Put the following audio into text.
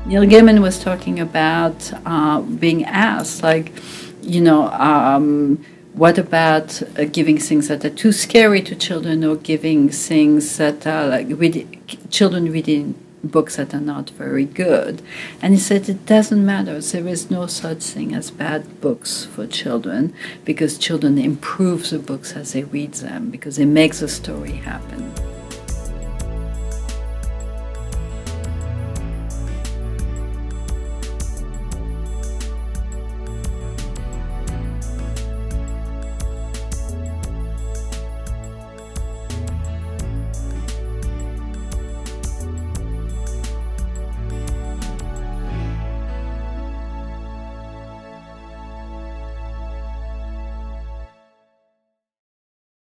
Neil Gaiman was talking about being asked, like, what about giving things that are too scary to children, or giving things that are like children reading books that are not very good? And he said it doesn't matter. There is no such thing as bad books for children, because children improve the books as they read them, because they make the story happen.